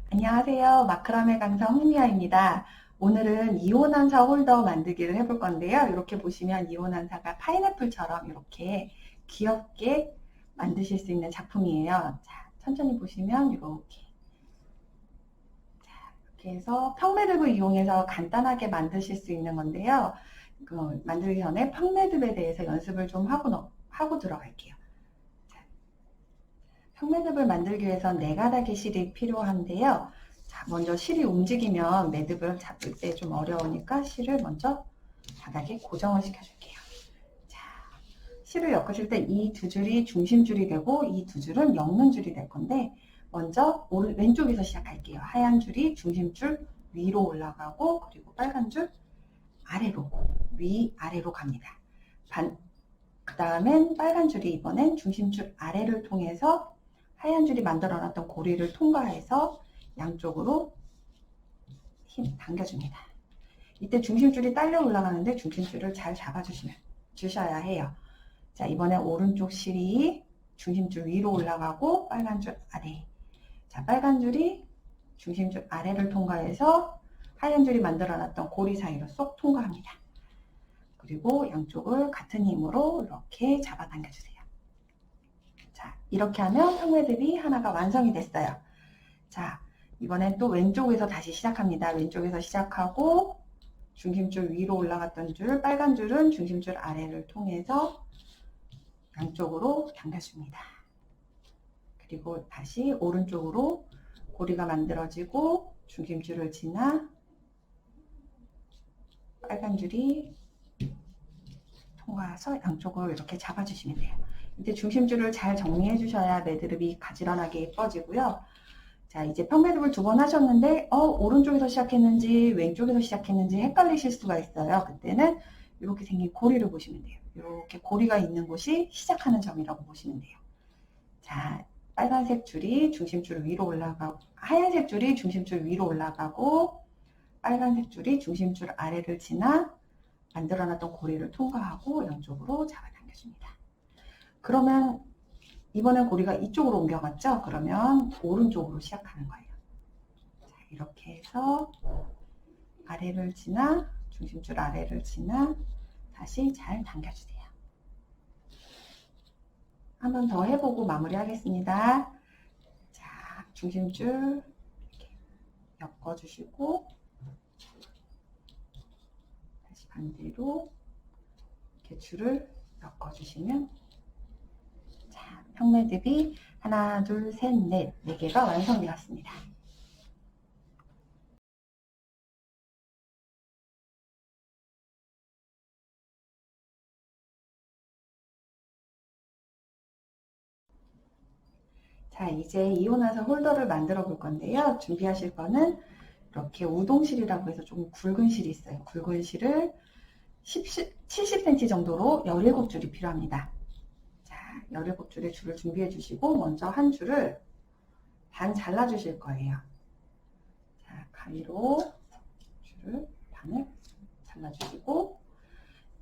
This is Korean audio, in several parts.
안녕하세요. 마크라메 강사 홍미아입니다. 오늘은 이온환사 홀더 만들기를 해볼 건데요. 이렇게 보시면 이온환사가 파인애플처럼 이렇게 귀엽게 만드실 수 있는 작품이에요. 자, 천천히 보시면 이렇게 해서 평매듭을 이용해서 간단하게 만드실 수 있는 건데요. 만들기 전에 평매듭에 대해서 연습을 좀 하고 들어갈게요. 평매듭을 만들기 위해선 4가닥의 실이 필요한데요. 자, 먼저 실이 움직이면 매듭을 잡을 때 좀 어려우니까 실을 먼저 바닥에 고정을 시켜줄게요. 자, 실을 엮으실 때 이 두 줄이 중심줄이 되고 이 두 줄은 엮는 줄이 될 건데 먼저 왼쪽에서 시작할게요. 하얀 줄이 중심줄 위로 올라가고 그리고 빨간 줄 아래로 위아래로 갑니다. 그 다음엔 빨간 줄이 이번엔 중심줄 아래를 통해서 하얀 줄이 만들어놨던 고리를 통과해서 양쪽으로 힘 당겨줍니다. 이때 중심줄이 딸려 올라가는데 중심줄을 잘 주셔야 해요. 자, 이번에 오른쪽 실이 중심줄 위로 올라가고 빨간 줄 아래. 자, 빨간 줄이 중심줄 아래를 통과해서 하얀 줄이 만들어놨던 고리 사이로 쏙 통과합니다. 그리고 양쪽을 같은 힘으로 이렇게 잡아당겨주세요. 자, 이렇게 하면 평매듭이 하나가 완성이 됐어요. 자, 이번엔 또 왼쪽에서 다시 시작합니다. 왼쪽에서 시작하고 중심줄 위로 올라갔던 줄, 빨간 줄은 중심줄 아래를 통해서 양쪽으로 당겨줍니다. 그리고 다시 오른쪽으로 고리가 만들어지고 중심줄을 지나 빨간 줄이 통과해서 양쪽으로 이렇게 잡아주시면 돼요. 이때 중심줄을 잘 정리해 주셔야 매듭이 가지런하게 예뻐지고요. 자, 이제 평매듭을 2번 하셨는데 오른쪽에서 시작했는지 왼쪽에서 시작했는지 헷갈리실 수가 있어요. 그때는 이렇게 생긴 고리를 보시면 돼요. 이렇게 고리가 있는 곳이 시작하는 점이라고 보시면 돼요. 자, 빨간색 줄이 중심줄 위로 올라가고 하얀색 줄이 중심줄 위로 올라가고 빨간색 줄이 중심줄 아래를 지나 만들어놨던 고리를 통과하고 양쪽으로 잡아당겨줍니다. 그러면 이번엔 고리가 이쪽으로 옮겨갔죠? 그러면 오른쪽으로 시작하는 거예요. 자, 이렇게 해서 아래를 지나 중심줄 아래를 지나 다시 잘 당겨주세요. 한 번 더 해보고 마무리하겠습니다. 자, 중심줄 이렇게 엮어주시고 다시 반대로 이렇게 줄을 엮어주시면 자, 평매듭이 하나, 둘, 셋, 넷, 4개가 완성되었습니다. 자, 이제 이온화사 홀더를 만들어 볼 건데요. 준비하실 거는 이렇게 우동실이라고 해서 좀 굵은 실이 있어요. 굵은 실을 70cm 정도로 17줄이 필요합니다. 자, 17줄의 줄을 준비해 주시고 먼저 한 줄을 반 잘라 주실 거예요. 자, 가위로 줄을 반을 잘라 주시고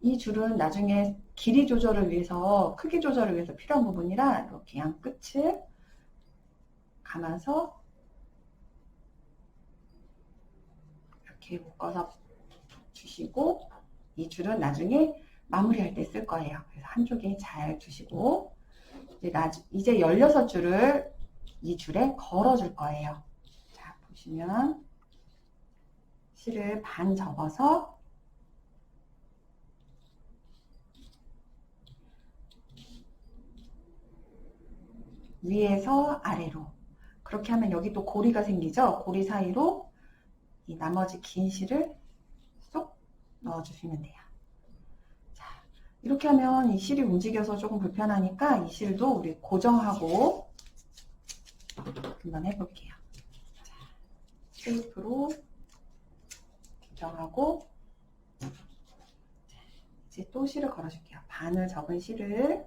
이 줄은 나중에 길이 조절을 위해서 크기 조절을 위해서 필요한 부분이라 이렇게 양 끝을 감아서 이렇게 묶어서 주시고 이 줄은 나중에 마무리할 때 쓸 거예요. 그래서 한쪽에 잘 주시고 이제 16줄을 이 줄에 걸어 줄 거예요. 자, 보시면 실을 반 접어서 위에서 아래로 그렇게 하면 여기 또 고리가 생기죠. 고리 사이로 이 나머지 긴 실을 쏙 넣어주시면 돼요. 자, 이렇게 하면 이 실이 움직여서 조금 불편하니까 이 실도 우리 고정하고 한번 해볼게요. 자, 테이프로 고정하고 이제 또 실을 걸어줄게요. 반을 접은 실을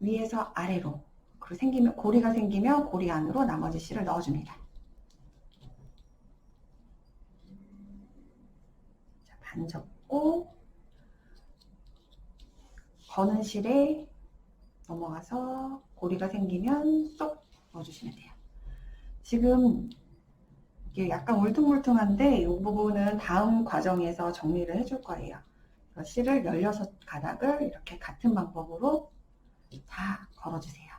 위에서 아래로 그리고 고리가 생기면 고리 안으로 나머지 실을 넣어줍니다. 자, 반 접고 거는 실에 넘어가서 고리가 생기면 쏙 넣어주시면 돼요. 지금 이게 약간 울퉁불퉁한데 이 부분은 다음 과정에서 정리를 해줄 거예요. 실을 16가닥을 이렇게 같은 방법으로 다 걸어주세요.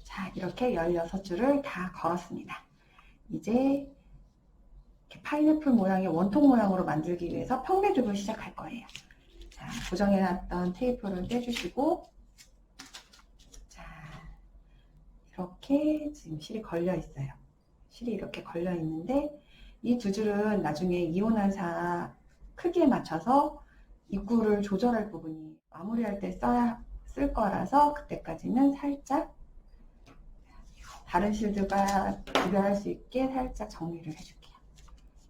자, 이렇게 16줄을 다 걸었습니다. 이제 이렇게 파인애플 모양의 원통 모양으로 만들기 위해서 평매듭을 시작할 거예요. 자, 고정해놨던 테이프를 떼주시고, 자, 이렇게 지금 실이 걸려 있어요. 실이 이렇게 걸려 있는데 이 두 줄은 나중에 이온환사 크기에 맞춰서 입구를 조절할 부분이 마무리할 때 쓸 거라서 그때까지는 살짝 다른 실들과 구별할 수 있게 살짝 정리를 해줄게요.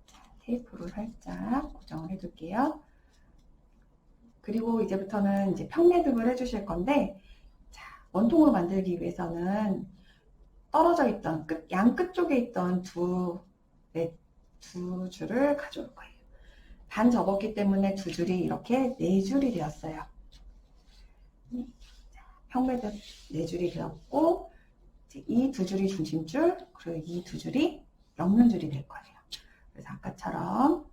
자, 테이프로 살짝 고정을 해둘게요. 그리고 이제부터는 이제 평매듭을 해주실 건데, 자, 원통으로 만들기 위해서는 떨어져 있던 양 끝 쪽에 있던 두 줄을 가져올 거예요. 반 접었기 때문에 두 줄이 이렇게 4줄이 되었어요. 평매듭 4줄이 되었고, 이 두 줄이 중심줄, 그리고 이 두 줄이 옆면줄이 될 거예요. 그래서 아까처럼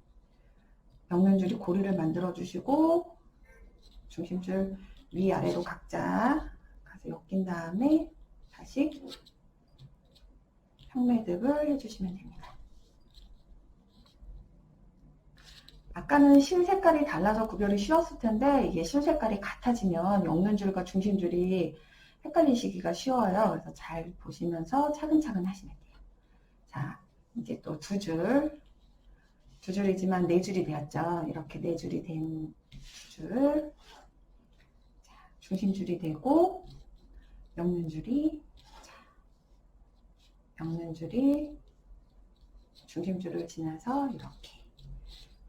옆면줄이 고리를 만들어 주시고, 중심줄 위아래로 각자 가서 엮인 다음에 다시 평매듭을 해주시면 됩니다. 아까는 실 색깔이 달라서 구별이 쉬웠을 텐데 이게 실 색깔이 같아지면 엮는줄과 중심줄이 헷갈리시기가 쉬워요. 그래서 잘 보시면서 차근차근 하시면 돼요. 자, 이제 또 두 줄이지만 4줄이 되었죠. 이렇게 4줄이 된 줄, 중심줄이 되고 엮는줄이 중심줄을 지나서 이렇게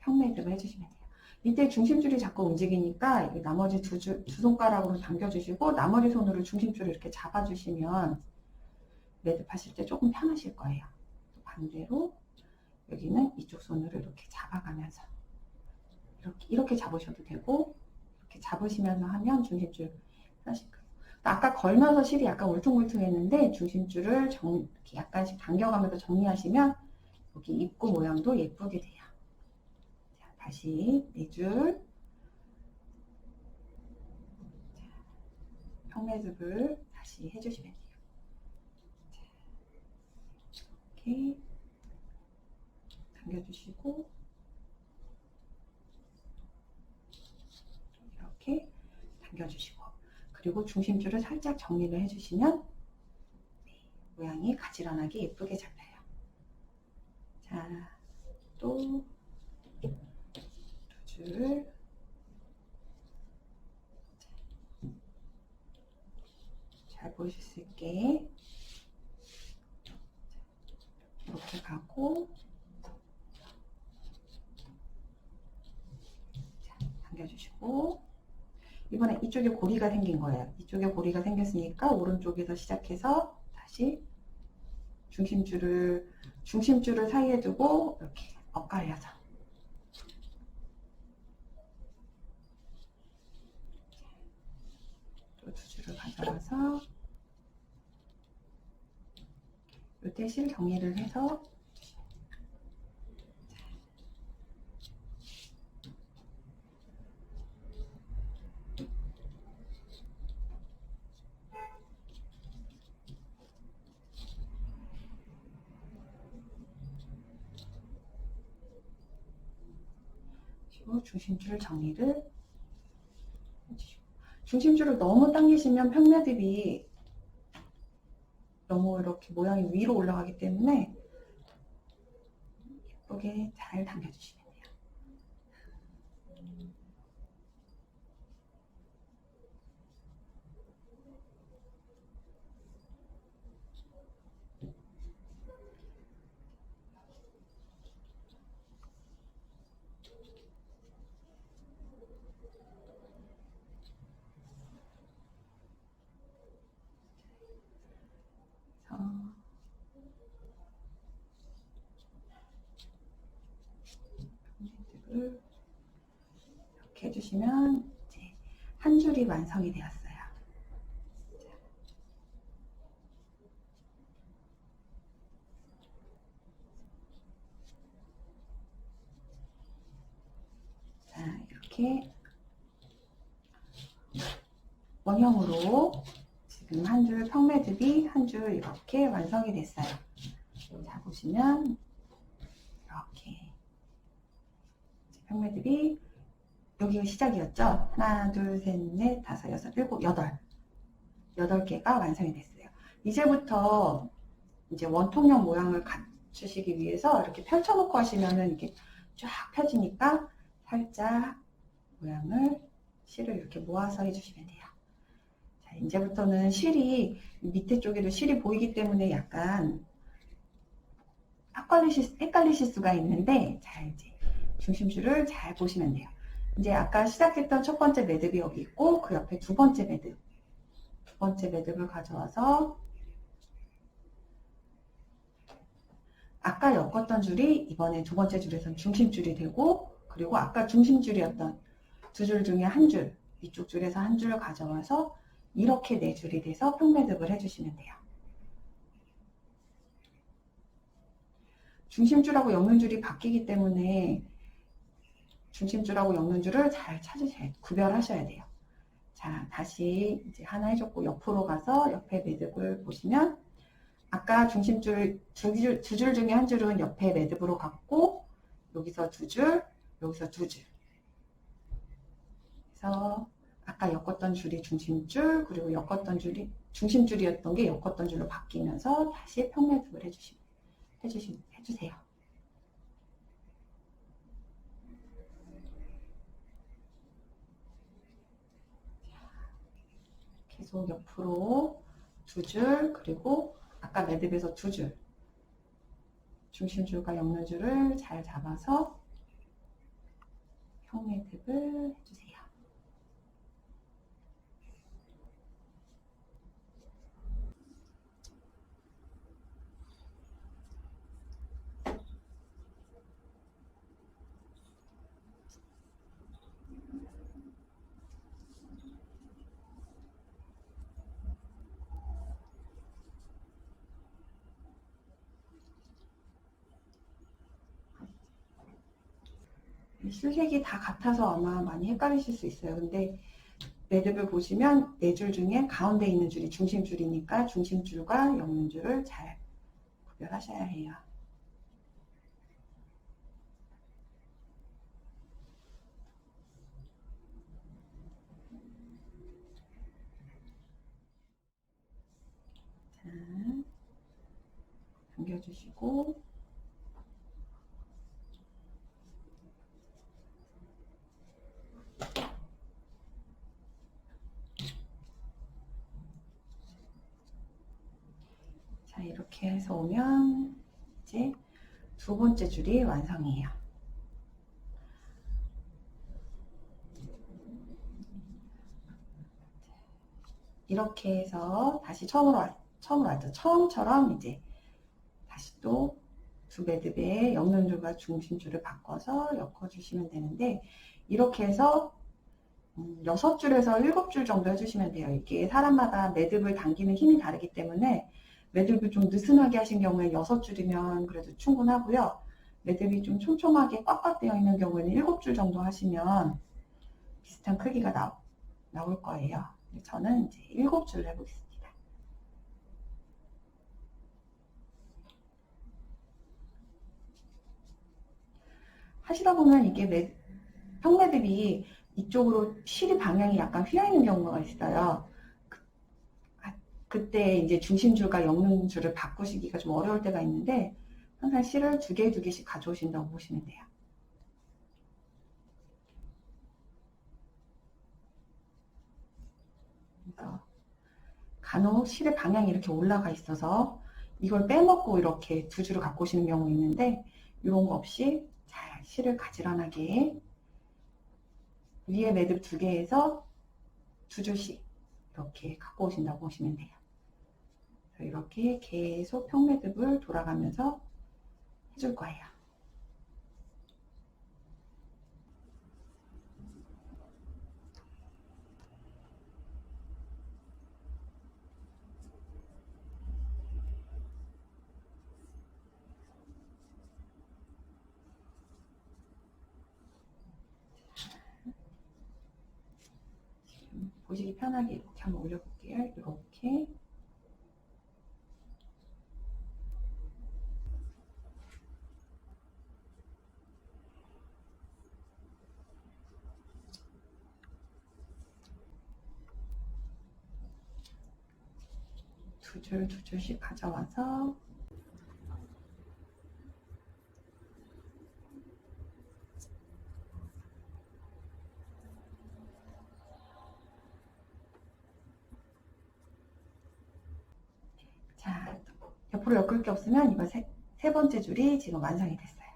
평매듭을 해주시면 돼요. 이때 중심줄이 자꾸 움직이니까 나머지 두 손가락으로 당겨주시고 나머지 손으로 중심줄을 이렇게 잡아주시면 매듭하실 때 조금 편하실 거예요. 반대로 여기는 이쪽 손으로 이렇게 잡아가면서 이렇게 잡으셔도 되고 이렇게 잡으시면서 하면 중심줄 편하실 거예요. 아까 걸면서 실이 약간 울퉁불퉁했는데 중심줄을 이렇게 약간씩 당겨가면서 정리하시면 여기 입구 모양도 예쁘게 돼요. 자, 다시 4줄 평매듭을 다시 해주시면 돼요. 자, 이렇게 당겨주시고 이렇게 당겨주시고 그리고 중심줄을 살짝 정리를 해주시면 모양이 가지런하게 예쁘게 잡혀요. 자, 또 두 줄 잘 보실 수 있게 이렇게 가고 자, 당겨주시고 이번에 이쪽에 고리가 생긴 거예요. 이쪽에 고리가 생겼으니까 오른쪽에서 시작해서 다시 중심줄을 사이에 두고 이렇게 엇갈려서 또 두 줄을 가져와서 이때 실 정리를 해서 중심줄 정리를 해주시고 중심줄을 너무 당기시면 평매듭이 너무 이렇게 모양이 위로 올라가기 때문에 예쁘게 잘 당겨주시면 돼요. 보시면 이제 한 줄이 완성이 되었어요. 자, 이렇게 원형으로 지금 한 줄 평매듭이 한 줄 이렇게 완성이 됐어요. 자, 보시면 이렇게 평매듭이 여기가 시작이었죠. 하나, 둘, 셋, 넷, 다섯, 여섯, 일곱, 여덟 개가 완성이 됐어요. 이제부터 이제 원통형 모양을 갖추시기 위해서 이렇게 펼쳐놓고 하시면은 이렇게 쫙 펴지니까 살짝 모양을 실을 이렇게 모아서 해주시면 돼요. 자, 이제부터는 실이 밑에 쪽에도 실이 보이기 때문에 약간 헷갈리실 수가 있는데, 자, 이제 중심줄을 잘 보시면 돼요. 이제 아까 시작했던 첫 번째 매듭이 여기 있고, 그 옆에 두 번째 매듭을 가져와서 아까 엮었던 줄이 이번에 두 번째 줄에선 중심줄이 되고, 그리고 아까 중심줄이었던 두 줄 중에 한 줄, 이쪽 줄에서 한 줄을 가져와서 이렇게 네 줄이 돼서 평매듭을 해주시면 돼요. 중심줄하고 엮는 줄이 바뀌기 때문에 중심줄하고 엮는 줄을 잘 찾으셔야, 구별하셔야 돼요. 자, 다시 이제 하나 해줬고 옆으로 가서 옆에 매듭을 보시면 아까 중심줄 두 줄 중에 한 줄은 옆에 매듭으로 갔고 여기서 두 줄, 여기서 두 줄. 그래서 아까 엮었던 줄이 중심줄, 그리고 엮었던 줄이 중심줄이었던 게 엮었던 줄로 바뀌면서 다시 평매듭을 해주세요. 계속 옆으로 두 줄, 그리고 아까 매듭에서 두 줄, 중심줄과 엮는 줄을 잘 잡아서 평매듭을 해주세요. 실색이 다 같아서 아마 많이 헷갈리실 수 있어요. 근데 매듭을 보시면 네 줄 중에 가운데 있는 줄이 중심줄이니까 중심줄과 엮는 줄을 잘 구별하셔야 해요. 자, 당겨주시고 자, 이렇게 해서 오면 이제 두 번째 줄이 완성이에요. 이렇게 해서 다시 처음으로 왔죠. 처음처럼 이제 다시 또 두 매듭에 엮는 줄과 중심줄을 바꿔서 엮어주시면 되는데 이렇게 해서 6줄에서 7줄 정도 해주시면 돼요. 이게 사람마다 매듭을 당기는 힘이 다르기 때문에 매듭을 좀 느슨하게 하신 경우에 6줄이면 그래도 충분하고요. 매듭이 좀 촘촘하게 꽉꽉 되어 있는 경우에는 7줄 정도 하시면 비슷한 크기가 나올 거예요. 저는 이제 7줄 해보겠습니다. 하시다 보면 이게 평매듭이 이쪽으로 실이 방향이 약간 휘어있는 경우가 있어요. 그때 이제 중심줄과 엮는 줄을 바꾸시기가 좀 어려울 때가 있는데 항상 실을 두 개씩 가져오신다고 보시면 돼요. 그래서 간혹 실의 방향이 이렇게 올라가 있어서 이걸 빼먹고 이렇게 두 줄을 갖고 오시는 경우 있는데 이런 거 없이 잘 실을 가지런하게 위에 매듭 두 개에서 두 줄씩 이렇게 갖고 오신다고 보시면 돼요. 이렇게 계속 평매듭을 돌아가면서 해줄 거예요. 보시기 편하게 이렇게 한번 올려볼게요. 이렇게. 두 줄 두 줄씩 가져와서 자, 옆으로 엮을 게 없으면 이거 세 번째 줄이 지금 완성이 됐어요.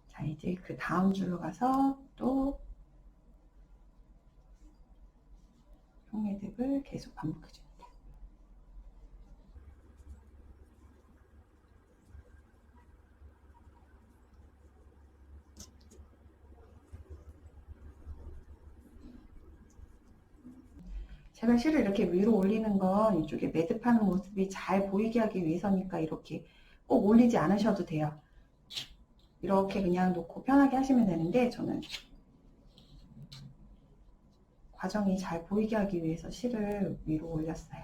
자, 이제 그 다음 줄로 가서 또 흉내듭을 계속 반복해줍니다. 제가 실을 이렇게 위로 올리는 건 이쪽에 매듭하는 모습이 잘 보이게 하기 위해서니까 이렇게 꼭 올리지 않으셔도 돼요. 이렇게 그냥 놓고 편하게 하시면 되는데 저는 과정이 잘 보이게 하기 위해서 실을 위로 올렸어요.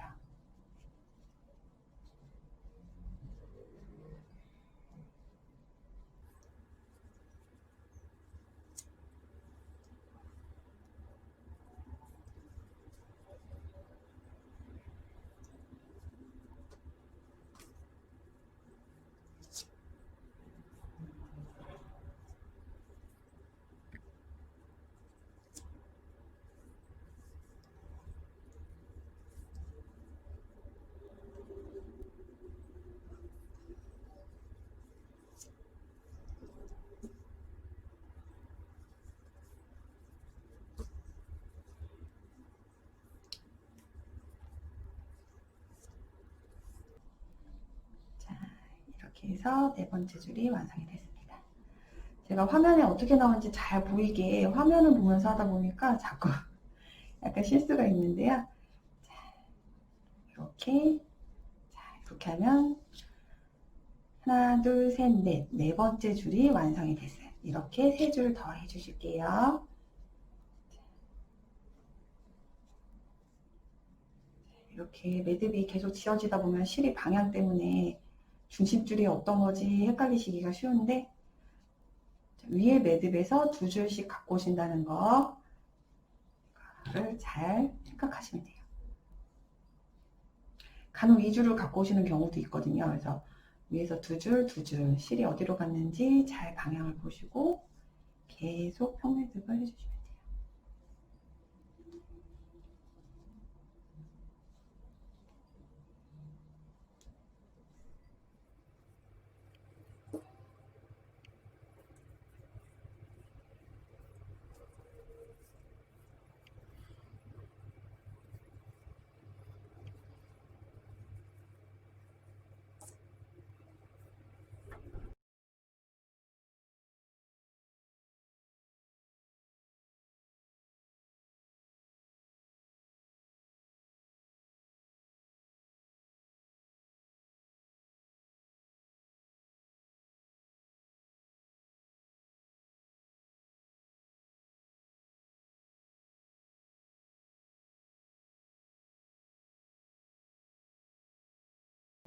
이렇게 해서 네 번째 줄이 완성이 됐습니다. 제가 화면에 어떻게 나오는지 잘 보이게 화면을 보면서 하다 보니까 자꾸 약간 실수가 있는데요. 자, 이렇게 하면 하나, 둘, 셋, 넷, 네 번째 줄이 완성이 됐어요. 이렇게 세 줄 더 해주실게요. 이렇게 매듭이 계속 지어지다 보면 실이 방향 때문에 중심줄이 어떤 거지 헷갈리시기가 쉬운데 위에 매듭에서 두 줄씩 갖고 오신다는 거를 잘 생각하시면 돼요. 간혹 2줄을 갖고 오시는 경우도 있거든요. 그래서 위에서 두 줄, 실이 어디로 갔는지 잘 방향을 보시고 계속 평매듭을 해주시면 돼요.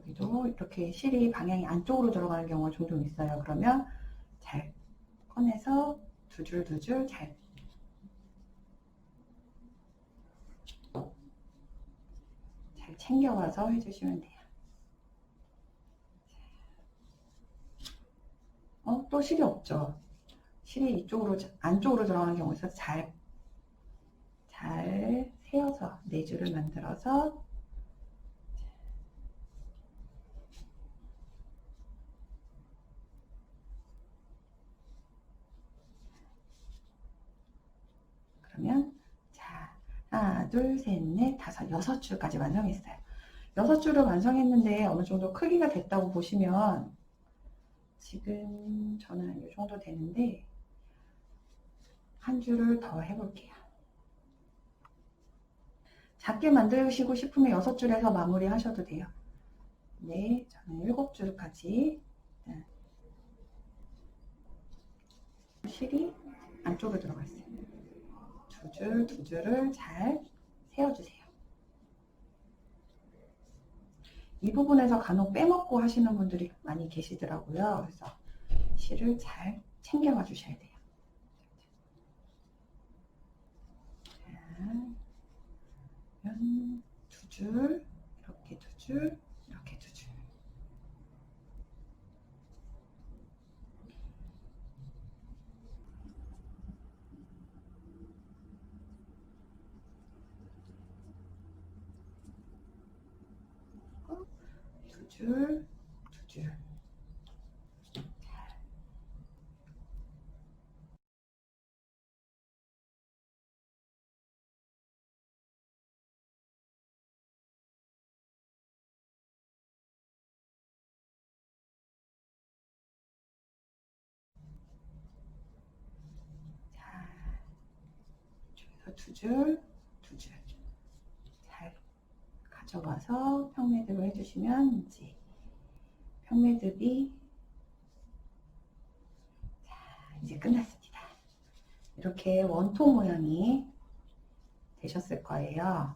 여기도 이렇게 실이 방향이 안쪽으로 들어가는 경우가 종종 있어요. 그러면 잘 꺼내서 두 줄 잘 챙겨와서 해주시면 돼요. 또 실이 없죠. 실이 이쪽으로 안쪽으로 들어가는 경우가 있어서 잘 세어서 네 줄을 만들어서 그러면 자 하나 둘 셋 넷 다섯 여섯 줄까지 완성했어요. 여섯 줄을 완성했는데 어느 정도 크기가 됐다고 보시면 지금 저는 이 정도 되는데 한 줄을 더 해볼게요. 작게 만드시고 싶으면 여섯 줄에서 마무리 하셔도 돼요. 네, 저는 일곱 줄까지 실이 안쪽으로 들어가 있어요. 두 줄을 잘 세워주세요. 이 부분에서 간혹 빼먹고 하시는 분들이 많이 계시더라고요. 그래서 실을 잘 챙겨가 주셔야 돼요. 자, 두 줄, 이렇게 두 줄, 이렇게 두 줄. 두 줄, 두 줄. 두 줄, 두 줄. 잘 가져와서 평매듭을 해주시면 이제 평매듭이 이제 끝났습니다. 이렇게 원통 모양이 되셨을 거예요.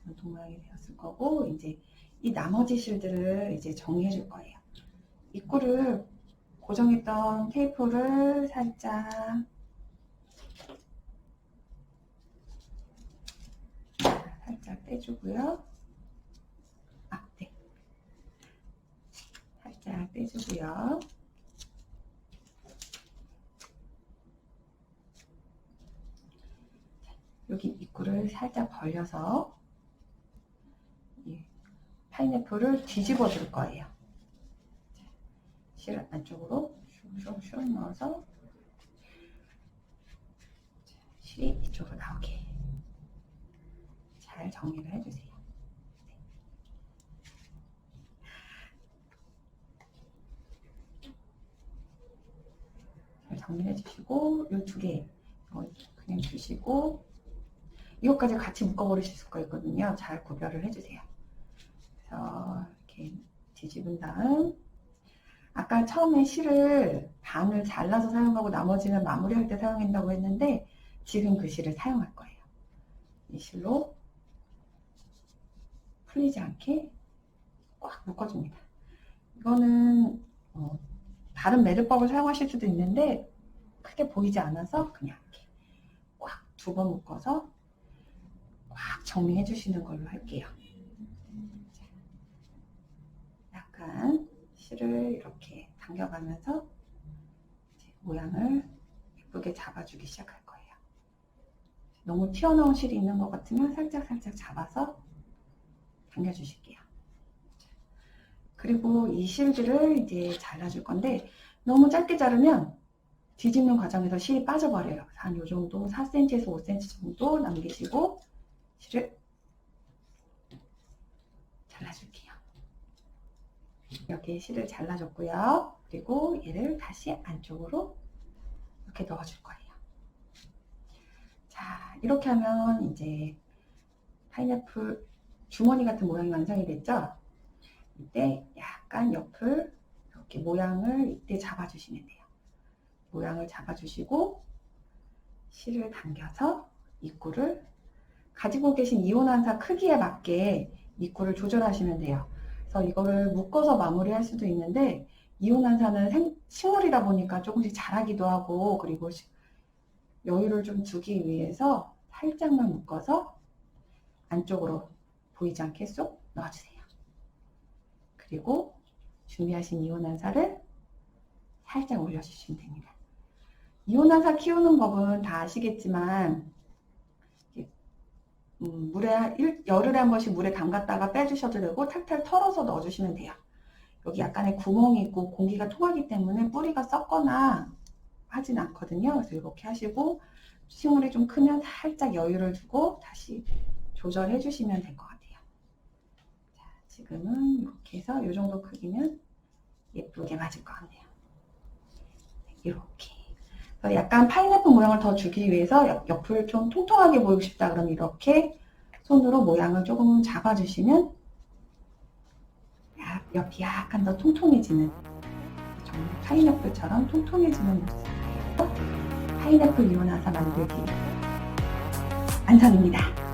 원통 모양이 되었을 거고, 이제 이 나머지 실들을 이제 정리해 줄 거예요. 입구를 고정했던 테이프를 살짝 떼주고요. 네. 살짝 떼주고요. 여기 입구를 살짝 벌려서 이 파인애플을 뒤집어 줄 거예요. 실을 안쪽으로 슉슉슉 넣어서 실이 이쪽으로 나오게 잘 정리를 해주세요. 잘 정리해 주시고, 이 두 개 그냥 주시고, 이것까지 같이 묶어버리실 수가 있거든요. 잘 구별을 해주세요. 그래서 이렇게 뒤집은 다음, 아까 처음에 실을 반을 잘라서 사용하고 나머지는 마무리할 때 사용한다고 했는데, 지금 그 실을 사용할 거예요. 이 실로 풀리지 않게 꽉 묶어줍니다. 이거는 다른 매듭법을 사용하실 수도 있는데 크게 보이지 않아서 그냥 이렇게 꽉 두 번 묶어서 꽉 정리해 주시는 걸로 할게요. 약간 실을 이렇게 당겨가면서 모양을 예쁘게 잡아주기 시작할 거예요. 너무 튀어나온 실이 있는 것 같으면 살짝 잡아서 당겨주실게요. 그리고 이 실들을 이제 잘라줄 건데, 너무 짧게 자르면 뒤집는 과정에서 실이 빠져버려요. 한 요 정도 4cm에서 5cm 정도 남기시고 실을 잘라줄게요. 이렇게 실을 잘라줬고요. 그리고 얘를 다시 안쪽으로 이렇게 넣어줄 거예요. 자, 이렇게 하면 이제 파인애플 주머니 같은 모양이 완성이 됐죠? 이때 약간 옆을 이렇게 모양을 이때 잡아주시면 돼요. 모양을 잡아주시고 실을 당겨서 입구를 가지고 계신 이온환사 크기에 맞게 입구를 조절하시면 돼요. 그래서 이거를 묶어서 마무리할 수도 있는데, 이온환사는 식물이다 보니까 조금씩 자라기도 하고, 그리고 여유를 좀 주기 위해서 살짝만 묶어서 안쪽으로 보이지 않게 쏙 넣어주세요. 그리고 준비하신 이온환사를 살짝 올려주시면 됩니다. 이온환사 키우는 법은 다 아시겠지만, 열흘에 한 번씩 물에 담갔다가 빼주셔도 되고, 탈탈 털어서 넣어주시면 돼요. 여기 약간의 구멍이 있고 공기가 통하기 때문에 뿌리가 썩거나 하진 않거든요. 그래서 이렇게 하시고, 식물이 좀 크면 살짝 여유를 두고 다시 조절해 주시면 될 것 같아요. 자, 지금은 이렇게 해서 이 정도 크기면 예쁘게 맞을 것 같네요. 이렇게. 약간 파인애플 모양을 더 주기 위해서 옆을 좀 통통하게 보이고 싶다 그러면 이렇게 손으로 모양을 조금 잡아주시면 옆이 약간 더 통통해지는, 정말 파인애플처럼 통통해지는 모습이에요. 파인애플 이온환사 만들기 완성입니다.